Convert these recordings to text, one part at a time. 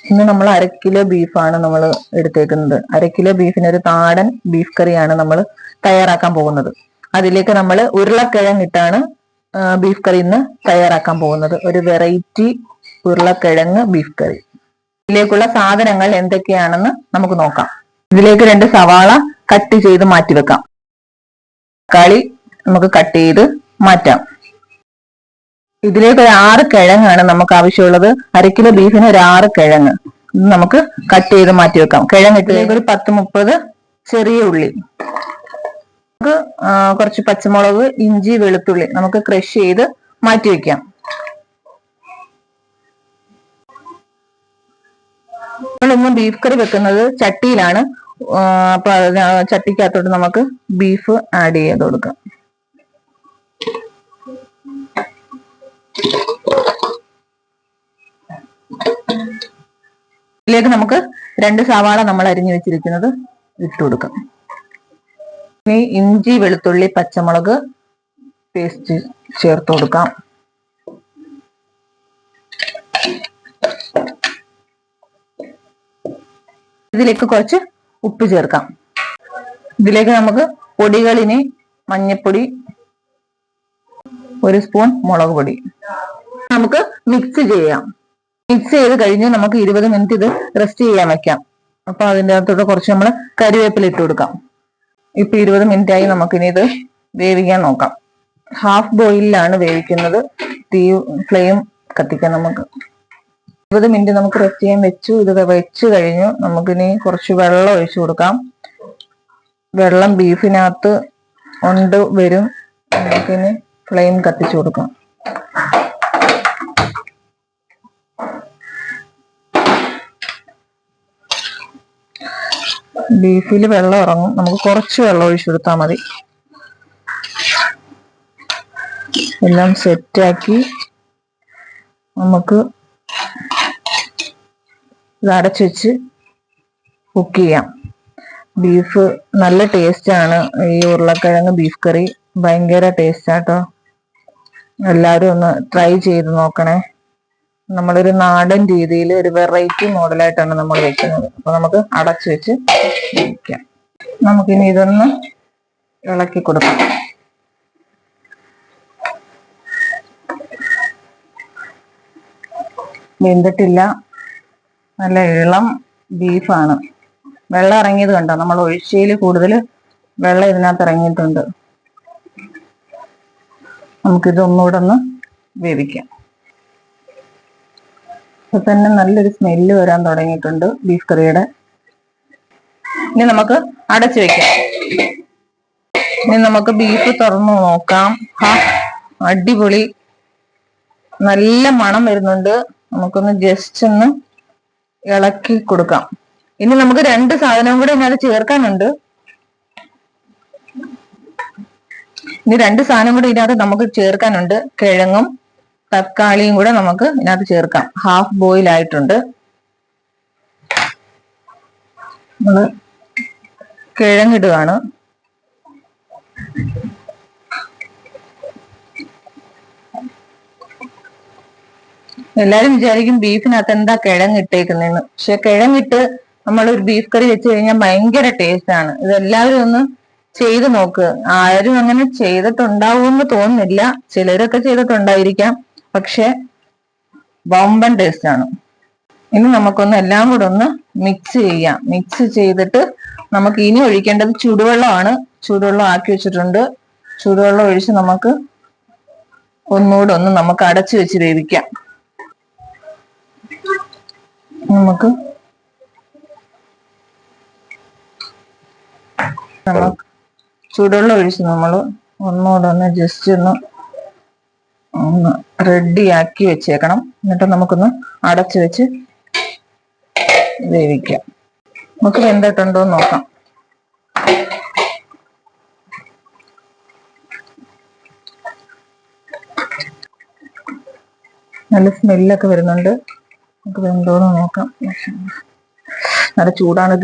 ഇന്ന് നമ്മൾ 1/2 കിലോ ബീഫാണ് നമ്മൾ എടുത്തേക്കുന്നത്. 1/2 കിലോ ബീഫിന് ഒരു നാടൻ ബീഫ് കറിയാണ് നമ്മൾ തയ്യാറാക്കാൻ പോകുന്നത്. അതിലേക്ക് നമ്മൾ ഉരുളക്കിഴങ്ങിട്ടാണ് ബീഫ് കറി ഇന്ന് തയ്യാറാക്കാൻ പോകുന്നത്. ഒരു വെറൈറ്റി ഉരുളക്കിഴങ്ങ് ബീഫ് കറി. ഇതിലേക്കുള്ള സാധനങ്ങൾ എന്തൊക്കെയാണെന്ന് നമുക്ക് നോക്കാം. ഇതിലേക്ക് 2 സവാള കട്ട് ചെയ്ത് മാറ്റി വെക്കാം. തക്കാളി നമുക്ക് കട്ട് ചെയ്ത് മാറ്റാം. ഇതിലേക്ക് ഒരു 6 കിഴങ്ങാണ് നമുക്ക് ആവശ്യമുള്ളത്. 1/2 കിലോ ബീഫിന് ഒരു 6 കിഴങ്ങ് നമുക്ക് കട്ട് ചെയ്ത് മാറ്റി വെക്കാം. കിഴങ്ങിട്ടിലേക്ക് ഒരു 10-30 ചെറിയ ഉള്ളി, നമുക്ക് കുറച്ച് പച്ചമുളക്, ഇഞ്ചി, വെളുത്തുള്ളി നമുക്ക് ക്രഷ് ചെയ്ത് മാറ്റി വെക്കാം. നമ്മളിന്ന് ബീഫ് കറി വെക്കുന്നത് ചട്ടിയിലാണ്. അപ്പൊ ചട്ടിക്കകത്തോട്ട് നമുക്ക് ബീഫ് ആഡ് ചെയ്ത് കൊടുക്കാം. ഇതിലേക്ക് നമുക്ക് 2 സവാള നമ്മൾ അരിഞ്ഞു വെച്ചിരിക്കുന്നത് ഇട്ട് കൊടുക്കാം. ഇനി ഇഞ്ചി, വെളുത്തുള്ളി, പച്ചമുളക് പേസ്റ്റ് ചേർത്ത് കൊടുക്കാം. ഇതിലേക്ക് കുറച്ച് ഉപ്പ് ചേർക്കാം. ഇതിലേക്ക് നമുക്ക് പൊടികളിന് മഞ്ഞൾപ്പൊടി, 1 സ്പൂൺ മുളക് പൊടി നമുക്ക് മിക്സ് ചെയ്യാം. മിക്സ് ചെയ്ത് കഴിഞ്ഞ് നമുക്ക് 20 മിനിറ്റ് ഇത് റെസ്റ്റ് ചെയ്യാൻ വെക്കാം. അപ്പൊ അതിൻ്റെ അകത്തോട്ട് കുറച്ച് നമ്മൾ കറിവേപ്പില ഇട്ട് കൊടുക്കാം. ഇപ്പൊ 20 മിനിറ്റ് ആയി. നമുക്കിനി ഇത് വേവിക്കാൻ നോക്കാം. ഹാഫ് ബോയിലാണ് വേവിക്കുന്നത്. ഫ്ലെയിം കത്തിക്കാം. നമുക്ക് 20 മിനിറ്റ് നമുക്ക് റെസ്റ്റ് ചെയ്യാൻ വെച്ചു. ഇത് വെച്ച് കഴിഞ്ഞു. നമുക്കിനി കുറച്ച് വെള്ളം ഒഴിച്ചു കൊടുക്കാം. വെള്ളം ബീഫിനകത്ത് വരും. നമുക്കിനി ഫ്ലെയിം കത്തിച്ചു കൊടുക്കാം. ബീഫിൽ വെള്ളം ഇറങ്ങും. നമുക്ക് കുറച്ച് വെള്ളം ഒഴിച്ചു കൊടുത്താൽ മതി. എല്ലാം സെറ്റാക്കി നമുക്ക് ഇത് അടച്ചു വെച്ച് കുക്ക് ചെയ്യാം. ബീഫ് നല്ല ടേസ്റ്റ് ആണ്. ഈ ഉരുളക്കിഴങ്ങ് ബീഫ് കറി ഭയങ്കര ടേസ്റ്റ് ആട്ടോ. എല്ലാവരും ഒന്ന് ട്രൈ ചെയ്ത് നോക്കണേ. നമ്മളൊരു നാടൻ രീതിയിൽ ഒരു വെറൈറ്റി മോഡലായിട്ടാണ് നമ്മൾ വെക്കുന്നത്. അപ്പൊ നമുക്ക് അടച്ചു വെച്ച് വെക്കാം. നമുക്കിനി ഇതൊന്ന് ഇളക്കി കൊടുക്കാം. വെന്തിട്ടില്ല. നല്ല ഇളം ബീഫാണ്. വെള്ളം ഇറങ്ങിയത് കണ്ടോ? നമ്മൾ ഒഴിച്ചതിൽ കൂടുതൽ വെള്ളം ഇതിനകത്ത് ഇറങ്ങിയിട്ടുണ്ട്. നമുക്കിത് ഒന്നുകൂടെ ഒന്ന് വേവിക്കാം. ഇപ്പൊ തന്നെ നല്ലൊരു സ്മെല്ല് വരാൻ തുടങ്ങിയിട്ടുണ്ട് ബീഫ് കറിയുടെ. ഇനി നമുക്ക് അടച്ചു വെക്കാം. ഇനി നമുക്ക് ബീഫ് തുറന്നു നോക്കാം. അടിപൊളി നല്ല മണം വരുന്നുണ്ട്. നമുക്കൊന്ന് ജസ്റ്റ് ഒന്ന് ഇളക്കി കൊടുക്കാം. ഇനി നമുക്ക് 2 സാധനവും കൂടെ ഇതിനകത്ത് ചേർക്കാനുണ്ട്. ഇനി 2 സാധനം കൂടെ ഇതിനകത്ത് നമുക്ക് ചേർക്കാനുണ്ട്. കിഴങ്ങും തക്കാളിയും കൂടെ നമുക്ക് ഇതിനകത്ത് ചേർക്കാം. ഹാഫ് ബോയിൽ ആയിട്ടുണ്ട്. നമ്മള് കിഴങ്ങിടുകയാണ്. എല്ലാരും വിചാരിക്കും ബീഫിനകത്ത് എന്താ കിഴങ്ങിട്ടേക്കുന്നതെന്ന്. പക്ഷെ കിഴങ്ങിട്ട് നമ്മൾ ഒരു ബീഫ് കറി വെച്ച് കഴിഞ്ഞാൽ ഭയങ്കര ടേസ്റ്റ് ആണ്. ഇതെല്ലാവരും ഒന്ന് ചെയ്ത് നോക്ക്. ആരും അങ്ങനെ ചെയ്തിട്ടുണ്ടാവുമെന്ന് തോന്നുന്നില്ല. ചിലരൊക്കെ ചെയ്തിട്ടുണ്ടായിരിക്കാം. പക്ഷെ ബോംബൻ ടേസ്റ്റ് ആണ്. ഇനി നമുക്കൊന്ന് എല്ലാം കൂടെ ഒന്ന് മിക്സ് ചെയ്യാം. മിക്സ് ചെയ്തിട്ട് നമുക്ക് ഇനി ഒഴിക്കേണ്ടത് ചൂടുവെള്ളമാണ്. ചൂടുവെള്ളം ആക്കി വെച്ചിട്ടുണ്ട്. ചൂടുവെള്ളം ഒഴിച്ച് നമുക്ക് ഒന്നുകൂടെ ഒന്ന് നമുക്ക് അടച്ചു വെച്ച് വേവിക്കാം. നമുക്ക് ചൂടുവെള്ളം ഒഴിച്ച് നമ്മൾ ഒന്നുകൂടെ ഒന്ന് ജസ്റ്റ് ഒന്ന് റെഡിയാക്കി വെച്ചേക്കണം. എന്നിട്ട് നമുക്കൊന്ന് അടച്ചു വെച്ച് വേവിക്കാം. നമുക്ക് വെന്തിട്ടുണ്ടോ എന്ന് നോക്കാം. നല്ല സ്മെല്ലൊക്കെ വരുന്നുണ്ട്. നമുക്ക് വെന്തോന്ന് നോക്കാം. നല്ല ചൂടാണ്.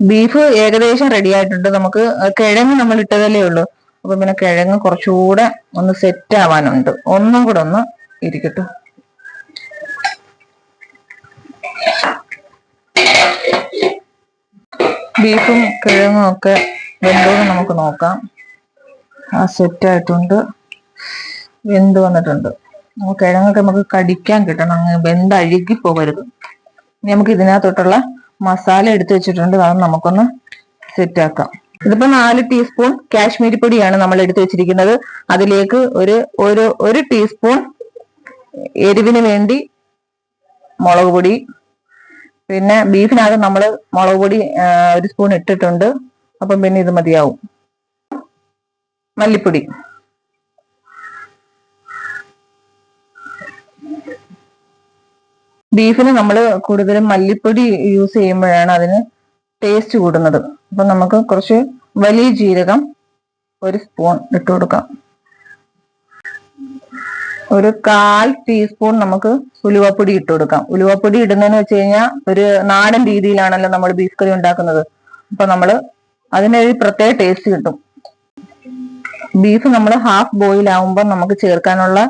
ബീഫ് ഏകദേശം റെഡി ആയിട്ടുണ്ട്. നമുക്ക് കിഴങ്ങ് നമ്മൾ ഇട്ടതല്ലേ ഉള്ളൂ. അപ്പൊ പിന്നെ കിഴങ്ങ് കുറച്ചുകൂടെ ഒന്ന് സെറ്റ് ആവാനുണ്ട്. ഒന്നും കൂടെ ഒന്ന് ഇരിക്കട്ടെ. ബീഫും കിഴങ്ങും ഒക്കെ വെന്തോന്ന് നമുക്ക് നോക്കാം. സെറ്റ് ആയിട്ടുണ്ട്, വെന്ത് വന്നിട്ടുണ്ട്. കിഴങ്ങൊക്കെ നമുക്ക് കടിക്കാൻ കിട്ടണം, അങ്ങ് വെന്ത് അഴുകി പോകരുത്. നമുക്ക് ഇതിനകത്തോട്ടുള്ള മസാല എടുത്തു വെച്ചിട്ടുണ്ട്, അത് നമുക്കൊന്ന് സെറ്റ് ആക്കാം. ഇതിപ്പോ 4 ടീസ്പൂൺ കാശ്മീരി പൊടിയാണ് നമ്മൾ എടുത്തു വെച്ചിരിക്കുന്നത്. അതിലേക്ക് ഒരു ടീസ്പൂൺ എരിവിന് വേണ്ടി മുളക് പൊടി, പിന്നെ ബീഫിനകത്ത് നമ്മൾ മുളക് പൊടി 1 സ്പൂൺ ഇട്ടിട്ടുണ്ട്. അപ്പം പിന്നെ ഇത് മതിയാവും. മല്ലിപ്പൊടി, ബീഫിന് നമ്മൾ കൂടുതലും മല്ലിപ്പൊടി യൂസ് ചെയ്യുമ്പോഴാണ് അതിന് ടേസ്റ്റ് കൂടുന്നത്. അപ്പൊ നമുക്ക് കുറച്ച് വലിയ ജീരകം 1 സ്പൂൺ ഇട്ട് കൊടുക്കാം. ഒരു 1/4 ടീസ്പൂൺ നമുക്ക് ഉലുവപ്പൊടി ഇട്ട് കൊടുക്കാം. ഉലുവപ്പൊടി ഇടുന്നതെന്ന് വെച്ച് കഴിഞ്ഞാൽ ഒരു നാടൻ രീതിയിലാണല്ലോ നമ്മൾ ബീഫ് കറി ഉണ്ടാക്കുന്നത്. അപ്പൊ നമ്മൾ അതിനൊരു പ്രത്യേക ടേസ്റ്റ് കിട്ടും. ബീഫ് നമ്മൾ ഹാഫ് ബോയിൽ ആവുമ്പോൾ നമുക്ക് ചേർക്കാനുള്ള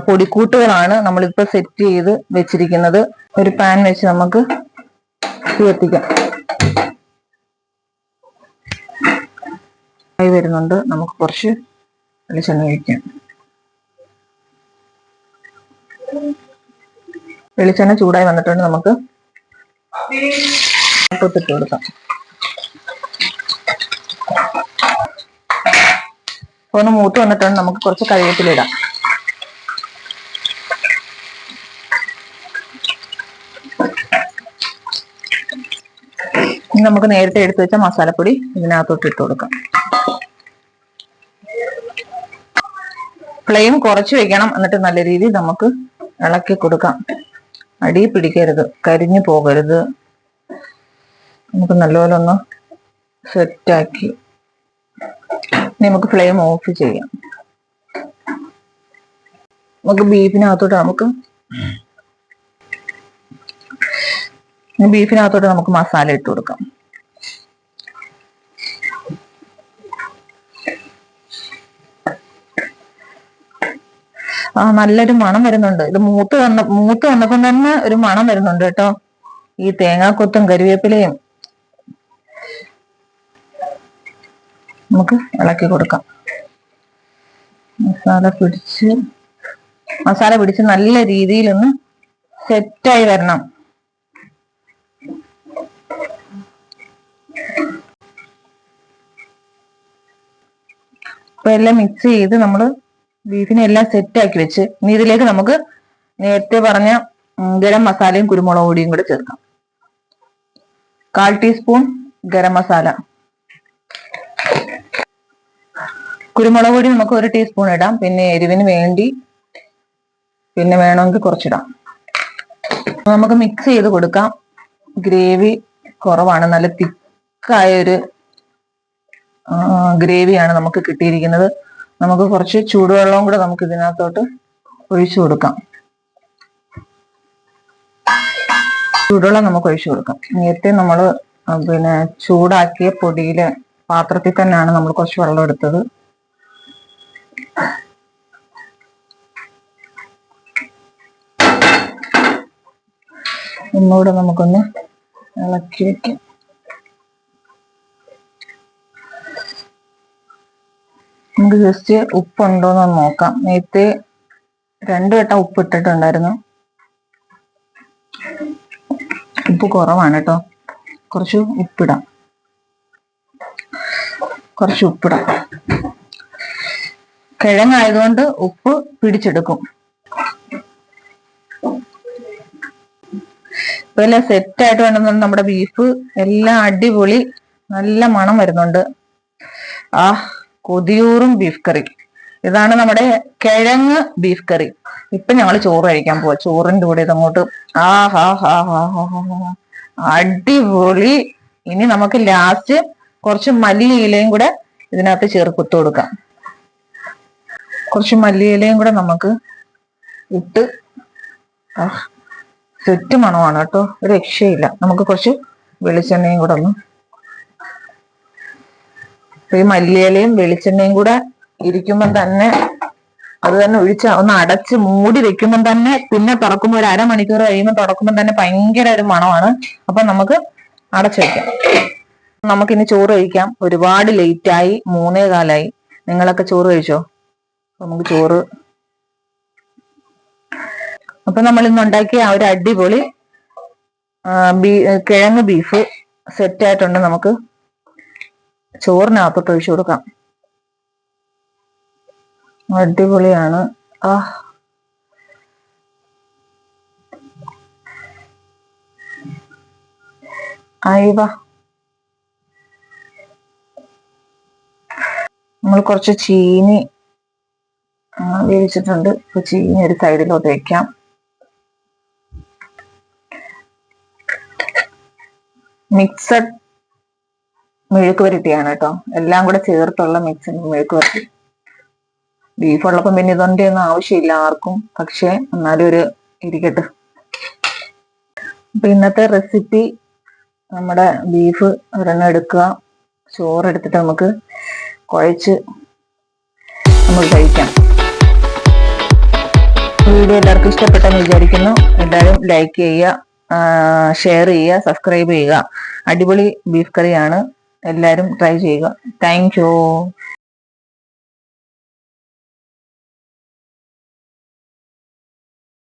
പൊടിക്കൂട്ടുകളാണ് നമ്മളിപ്പോ സെറ്റ് ചെയ്ത് വെച്ചിരിക്കുന്നത്. ഒരു പാൻ വെച്ച് നമുക്ക് കത്തിക്കാം. ആയി വരുന്നുണ്ട്. നമുക്ക് കുറച്ച് വെളിച്ചെണ്ണ ഒഴിക്കാം. വെളിച്ചെണ്ണ ചൂടായി വന്നിട്ടുണ്ട്. നമുക്ക് ഇട്ട് കൊടുക്കാം. ഒന്ന് മൂത്ത് വന്നിട്ടുണ്ട്. നമുക്ക് കുറച്ച് കറിവേപ്പില ഇടാം. ഇനി നമുക്ക് നേരത്തെ എടുത്തു വെച്ച മസാലപ്പൊടി ഇതിനകത്തോട്ട് ഇട്ട് കൊടുക്കാം. ഫ്ലെയിം കുറച്ച് വെക്കണം, എന്നിട്ട് നല്ല രീതിയിൽ നമുക്ക് ഇളക്കി കൊടുക്കാം. അടി പിടിക്കരുത്, കരിഞ്ഞു പോകരുത്. നമുക്ക് നല്ലപോലെ ഒന്ന് സെറ്റാക്കി നമുക്ക് ഫ്ലെയിം ഓഫ് ചെയ്യാം. നമുക്ക് ബീഫിനകത്തോട്ട് നമുക്ക് മസാല ഇട്ട് കൊടുക്കാം. നല്ലൊരു മണം വരുന്നുണ്ട്. ഇത് മൂത്ത് വന്നപ്പം തന്നെ ഒരു മണം വരുന്നുണ്ട് കേട്ടോ. ഈ തേങ്ങാക്കൊത്തും കരിവേപ്പിലയും നമുക്ക് ഇളക്കി കൊടുക്കാം. മസാല പിടിച്ച് നല്ല രീതിയിലൊന്ന് സെറ്റായി വരണം. അപ്പൊ എല്ലാം മിക്സ് ചെയ്ത് നമ്മള് ബീഫിനെ എല്ലാം സെറ്റാക്കി വെച്ച് ഇനി ഇതിലേക്ക് നമുക്ക് നേരത്തെ പറഞ്ഞ ഗരം മസാലയും കുരുമുളക് പൊടിയും കൂടെ ചേർക്കാം. 1/4 ടീസ്പൂൺ ഗരം മസാല, കുരുമുളക് പൊടി നമുക്ക് 1 ടീസ്പൂൺ ഇടാം. പിന്നെ എരിവിന് വേണ്ടി പിന്നെ വേണമെങ്കിൽ കുറച്ചിടാം. നമുക്ക് മിക്സ് ചെയ്ത് കൊടുക്കാം. ഗ്രേവി കുറവാണ്, നല്ല തിക്കായൊരു ഗ്രേവിയാണ് നമുക്ക് കിട്ടിയിരിക്കുന്നത്. നമുക്ക് കുറച്ച് ചൂടുവെള്ളവും കൂടെ നമുക്ക് ഇതിനകത്തോട്ട് ഒഴിച്ചു കൊടുക്കാം. ചൂടുവെള്ളം നമുക്ക് ഒഴിച്ചു കൊടുക്കാം. നേരത്തെ നമ്മൾ പിന്നെ ചൂടാക്കിയ പൊടിയിലെ പാത്രത്തിൽ തന്നെയാണ് നമ്മൾ കുറച്ച് വെള്ളം എടുത്തത്. ഒന്നുകൂടെ നമുക്കൊന്ന് ഇളക്കി വെക്കാം. നമുക്ക് ജസ്റ്റ് ഉപ്പുണ്ടോന്ന് നോക്കാം. നേരത്തെ 2 വട്ടം ഉപ്പ് ഇട്ടിട്ടുണ്ടായിരുന്നു. ഉപ്പ് കുറവാണ് കേട്ടോ, കുറച്ച് ഉപ്പിടാം. കിഴങ്ങായതുകൊണ്ട് ഉപ്പ് പിടിച്ചെടുക്കും. ഇപ്പൊ എല്ലാം സെറ്റായിട്ട് വേണമെന്നുണ്ട്. നമ്മുടെ ബീഫ് എല്ലാം അടിപൊളി, നല്ല മണം വരുന്നുണ്ട്. കൊതിയൂറും ബീഫ് കറി. ഇതാണ് നമ്മുടെ കിഴങ്ങ് ബീഫ് കറി. ഇപ്പൊ ഞങ്ങൾ ചോറ് കഴിക്കാൻ പോവാ. ചോറിന്റെ കൂടെ ഇതങ്ങോട്ട് അടിപൊളി. ഇനി നമുക്ക് ലാസ്റ്റ് കുറച്ച് മല്ലിയിലയും കൂടെ ഇതിനകത്ത് ചേർത്തിട്ട് കൊടുക്കാം. കുറച്ച് മല്ലിയിലയും കൂടെ നമുക്ക് ഇട്ട് സെറ്റ് മണമാണ് കേട്ടോ, ഒരു രക്ഷയില്ല. നമുക്ക് കുറച്ച് വെളിച്ചെണ്ണയും കൂടെ ഒന്ന്, ഈ മല്ലിയിലയും വെളിച്ചെണ്ണയും കൂടെ ഇരിക്കുമ്പം തന്നെ അത് തന്നെ ഒഴിച്ച് ഒന്ന് അടച്ച് മൂടി വെക്കുമ്പം തന്നെ പിന്നെ തുറക്കുമ്പോൾ ഒരു അരമണിക്കൂർ കഴിയുമ്പോൾ തുറക്കുമ്പോൾ തന്നെ ഭയങ്കര ഒരു മണമാണ്. അപ്പൊ നമുക്ക് അടച്ചു വെക്കാം. നമുക്കിനി ചോറ് കഴിക്കാം. ഒരുപാട് ലേറ്റായി, 3:15. നിങ്ങളൊക്കെ ചോറ് കഴിച്ചോ? നമുക്ക് ചോറ്, അപ്പൊ നമ്മൾ ഇന്ന് ഉണ്ടാക്കിയ ആ ഒരു അടിപൊളി കിഴങ്ങ് ബീഫ് സെറ്റ് ആയിട്ടുണ്ട്. നമുക്ക് ചോറിനകത്തോട്ട് ഒഴിച്ചു കൊടുക്കാം. അടിപൊളിയാണ്. അയവ, നമ്മൾ കുറച്ച് ചീനി വേവിച്ചിട്ടുണ്ട്. ഇപ്പൊ ചീനി ഒരു സൈഡിലോട്ട് വെക്കാം. മിക്സഡ് മെഴുക്ക് വരട്ടിയാണ് കേട്ടോ, എല്ലാം കൂടെ ചേർത്തുള്ള മിക്സഡ് മെഴുക്ക് വരട്ടി. ബീഫ് ഉള്ളപ്പം പിന്നെ ഇതൊന്റെ ഒന്നും ആവശ്യമില്ല ആർക്കും, പക്ഷെ എന്നാലും ഒരു ഇരിക്കട്ടെ. അപ്പൊ ഇന്നത്തെ റെസിപ്പി, നമ്മുടെ ബീഫ് ഒരെണ്ണം എടുക്കുക, ചോറെടുത്തിട്ട് നമുക്ക് കുഴച്ച് നമുക്ക് കഴിക്കാം. വീഡിയോ എല്ലാവർക്കും ഇഷ്ടപ്പെട്ടെന്ന് വിചാരിക്കുന്നു. എല്ലാവരും ലൈക്ക് ചെയ്യുക, ഷെയർ ചെയ്യുക, സബ്സ്ക്രൈബ് ചെയ്യുക. അടിപൊളി ബീഫ് കറിയാണ്, എല്ലാവരും ട്രൈ ചെയ്യുക. Thank you.